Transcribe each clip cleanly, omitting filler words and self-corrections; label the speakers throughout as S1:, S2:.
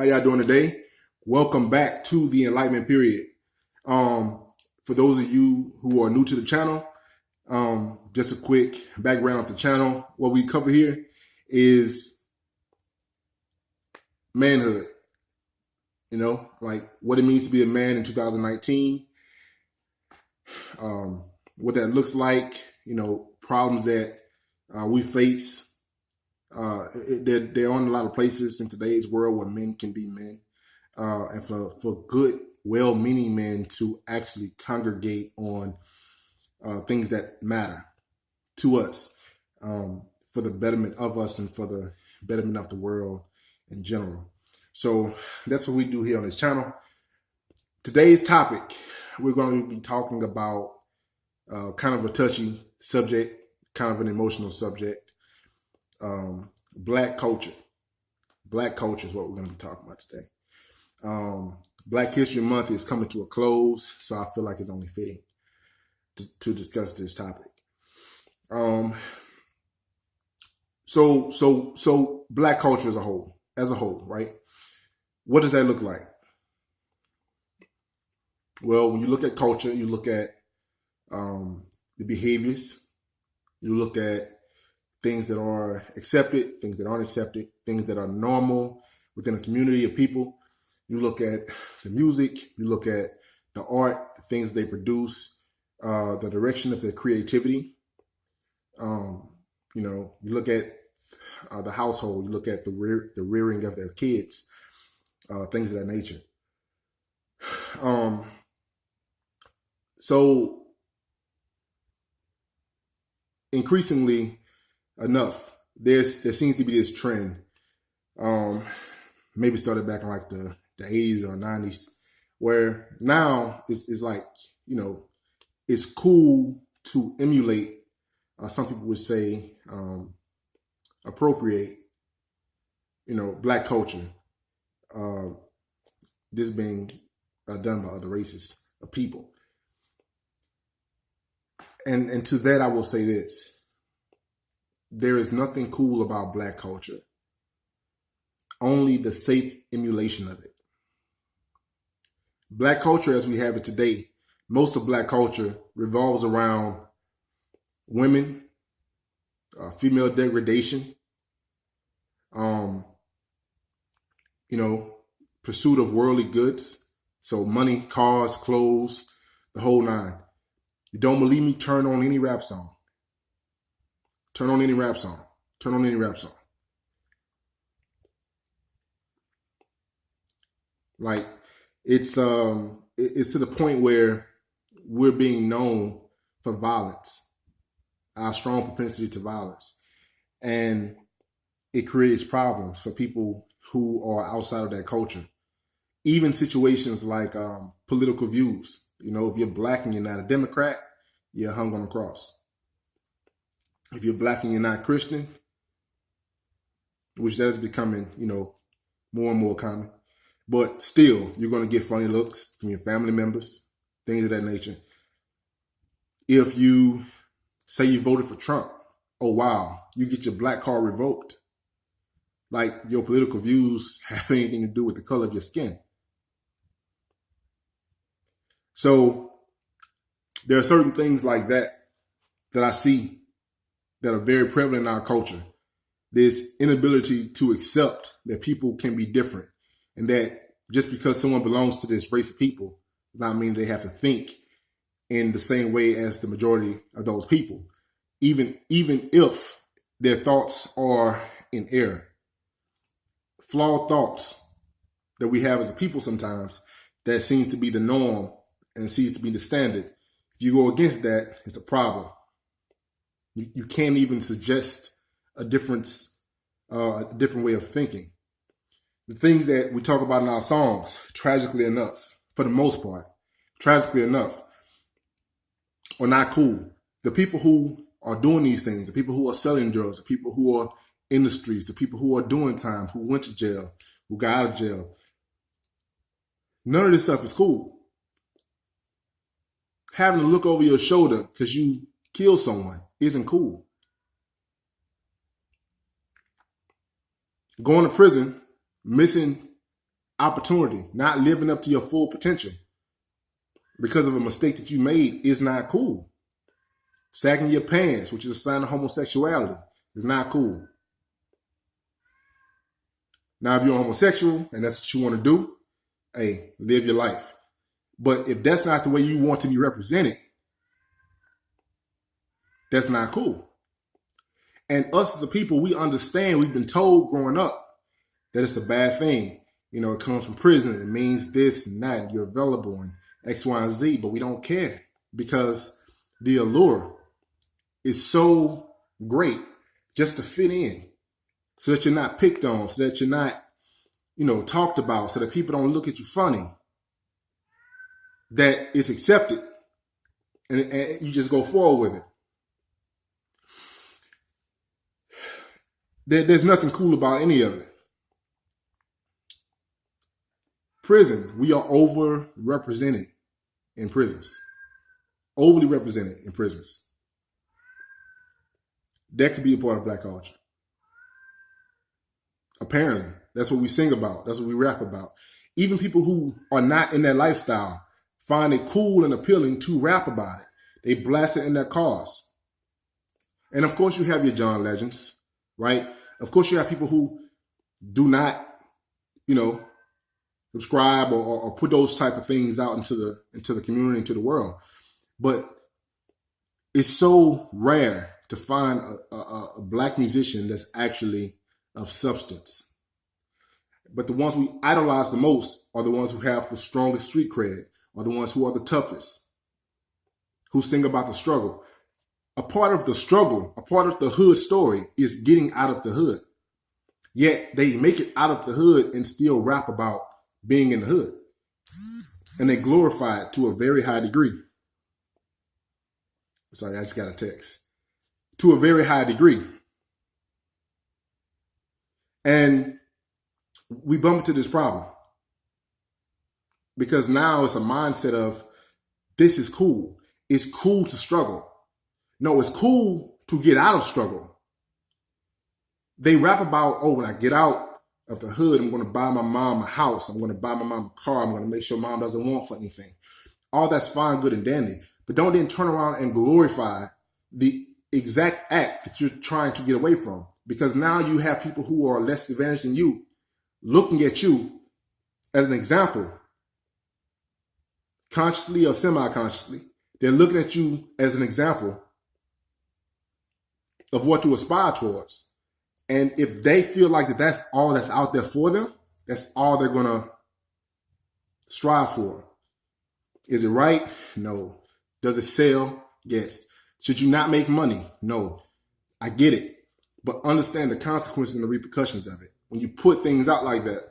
S1: How y'all doing today? Welcome back to the Enlightenment Period. For those of you who are new to the channel, just a quick background of the channel. What we cover here is manhood. You know, like what it means to be a man in 2019, what that looks like, you know, problems that we face. They're on a lot of places in today's world where men can be men. And for good, well-meaning men to actually congregate on things that matter to us, for the betterment of us and for the betterment of the world in general. So that's what we do here on this channel. Today's topic, we're going to be talking about kind of a touchy subject, kind of an emotional subject. Black culture. Black culture is what we're going to be talking about today. Black History Month is coming to a close, so I feel like it's only fitting to discuss this topic. So Black culture as a whole, right? What does that look like? Well, when you look at culture, you look at the behaviors, you look at things that are accepted, things that aren't accepted, things that are normal within a community of people. You look at the music, you look at the art, the things they produce, the direction of their creativity. You know, you look at the household, you look at the rearing of their kids, things of that nature. So increasingly enough, there seems to be this trend, maybe started back in like the 80s or 90s, where now it's like, you know, it's cool to emulate, some people would say appropriate, you know, Black culture, this being done by other races of people. And to that I will say this: there is nothing cool about Black culture, only the safe emulation of it. Black culture as we have it today, most of Black culture revolves around women, female degradation, you know, pursuit of worldly goods. So money, cars, clothes, the whole nine. You don't believe me? Turn on any rap song. Turn on any rap song. Turn on any rap song. Like it's to the point where we're being known for violence, our strong propensity to violence, and it creates problems for people who are outside of that culture. Even situations like political views. You know, if you're Black and you're not a Democrat, you're hung on a cross. If you're Black and you're not Christian, which that is becoming, you know, more and more common, but still, you're going to get funny looks from your family members, things of that nature. If you say you voted for Trump, oh wow, you get your Black card revoked. Like your political views have anything to do with the color of your skin. So there are certain things like that I see that are very prevalent in our culture. This inability to accept that people can be different, and that just because someone belongs to this race of people does not mean they have to think in the same way as the majority of those people, even if their thoughts are in error. Flawed thoughts that we have as a people sometimes, that seems to be the norm and seems to be the standard. If you go against that, it's a problem. You can't even suggest a different way of thinking. The things that we talk about in our songs, tragically enough, for the most part, tragically enough, are not cool. The people who are doing these things, the people who are selling drugs, the people who are in the streets, the people who are doing time, who went to jail, who got out of jail, none of this stuff is cool. Having to look over your shoulder because you killed someone isn't cool. Going to prison, missing opportunity, not living up to your full potential because of a mistake that you made is not cool. Sagging your pants, which is a sign of homosexuality, is not cool. Now, if you're homosexual and that's what you want to do, hey, live your life. But if that's not the way you want to be represented, that's not cool. And us as a people, we understand, we've been told growing up that it's a bad thing. You know, it comes from prison. It means this and that. You're available and X, Y, and Z. But we don't care because the allure is so great just to fit in so that you're not picked on, so that you're not, you know, talked about, so that people don't look at you funny, that it's accepted and you just go forward with it. There's nothing cool about any of it. Prison, we are overrepresented in prisons. Overly represented in prisons. That could be a part of Black culture. Apparently, that's what we sing about. That's what we rap about. Even people who are not in that lifestyle find it cool and appealing to rap about it. They blast it in their cars. And of course, you have your John Legends, right? Of course, you have people who do not, you know, subscribe or put those type of things out into the community, into the world. But it's so rare to find a Black musician that's actually of substance. But the ones we idolize the most are the ones who have the strongest street cred, are the ones who are the toughest, who sing about the struggle. A part of the struggle, a part of the hood story is getting out of the hood. Yet they make it out of the hood and still rap about being in the hood. And they glorify it to a very high degree. Sorry, I just got a text. To a very high degree. And we bump into this problem. Because now it's a mindset of, this is cool. It's cool to struggle. No, it's cool to get out of struggle. They rap about, oh, when I get out of the hood, I'm going to buy my mom a house. I'm going to buy my mom a car. I'm going to make sure mom doesn't want for anything. All that's fine, good, and dandy. But don't then turn around and glorify the exact act that you're trying to get away from. Because now you have people who are less advantaged than you looking at you as an example, consciously or semi-consciously. They're looking at you as an example of what to aspire towards. And if they feel like that's all that's out there for them, that's all they're going to strive for. Is it right? No. Does it sell? Yes. Should you not make money? No. I get it. But understand the consequences and the repercussions of it. When you put things out like that,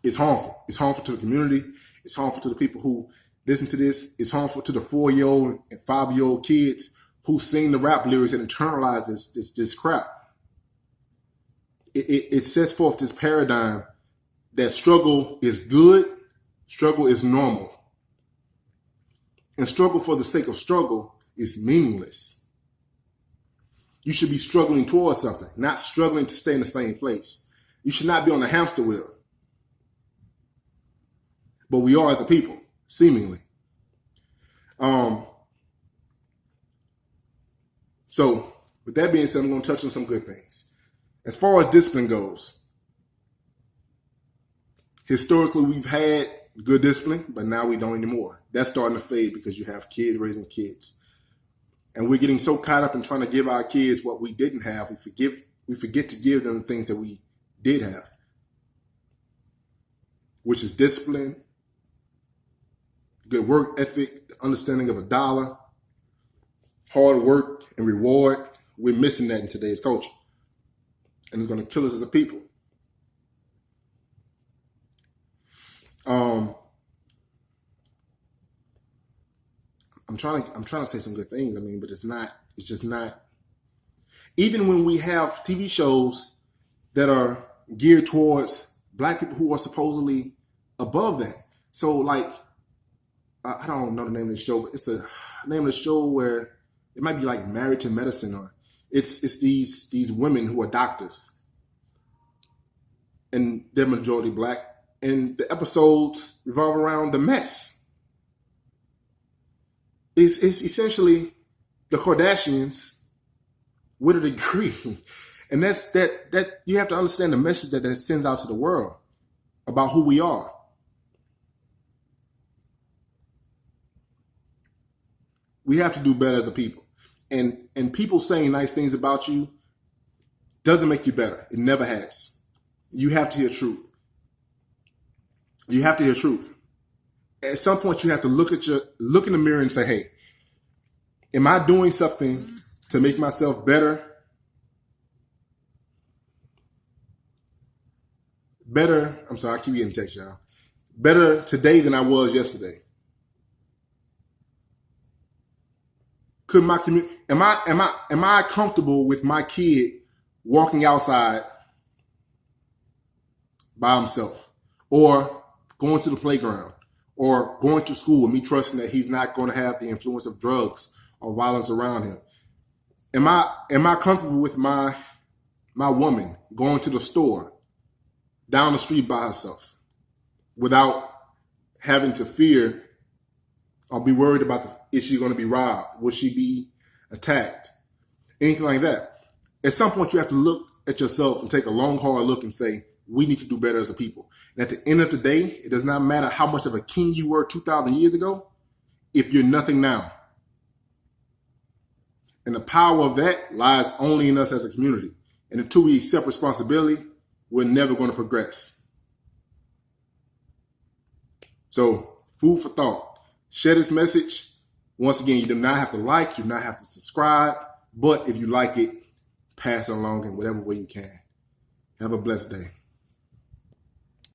S1: it's harmful. It's harmful to the community. It's harmful to the people who listen to this. It's harmful to the 4-year-old and 5-year-old kids who sing the rap lyrics and internalize this crap. It sets forth this paradigm that struggle is good, struggle is normal. And struggle for the sake of struggle is meaningless. You should be struggling towards something, not struggling to stay in the same place. You should not be on a hamster wheel. But we are as a people, seemingly. So, with that being said, I'm going to touch on some good things. As far as discipline goes, historically we've had good discipline, but now we don't anymore. That's starting to fade because you have kids raising kids. And we're getting so caught up in trying to give our kids what we didn't have, we forget to give them the things that we did have, which is discipline, good work ethic, the understanding of a dollar, hard work and reward. We're missing that in today's culture. And it's going to kill us as a people. I'm trying to say some good things. I mean, but it's just not. Even when we have TV shows that are geared towards Black people who are supposedly above that. So like, I don't know the name of the show, but it's a name of the show where it might be like Married to Medicine, or it's these women who are doctors and they're majority Black, and the episodes revolve around the mess. It's essentially the Kardashians with a degree. And that's that you have to understand the message that sends out to the world about who we are. We have to do better as a people. And people saying nice things about you doesn't make you better. It never has. You have to hear truth. You have to hear truth. At some point, you have to look in the mirror and say, hey, am I doing something to make myself better? I'm sorry, I keep getting text, y'all. Better today than I was yesterday. Could my community, am I comfortable with my kid walking outside by himself, or going to the playground, or going to school, and me trusting that he's not going to have the influence of drugs or violence around him? Am I comfortable with my woman going to the store down the street by herself without having to fear or be worried about is she going to be robbed? Will she be attacked? Anything like that. At some point, you have to look at yourself and take a long, hard look and say, we need to do better as a people. And at the end of the day, it does not matter how much of a king you were 2,000 years ago if you're nothing now. And the power of that lies only in us as a community. And until we accept responsibility, we're never going to progress. So, food for thought. Share this message. Once again, you do not have to like, you do not have to subscribe, but if you like it, pass it along in whatever way you can. Have a blessed day.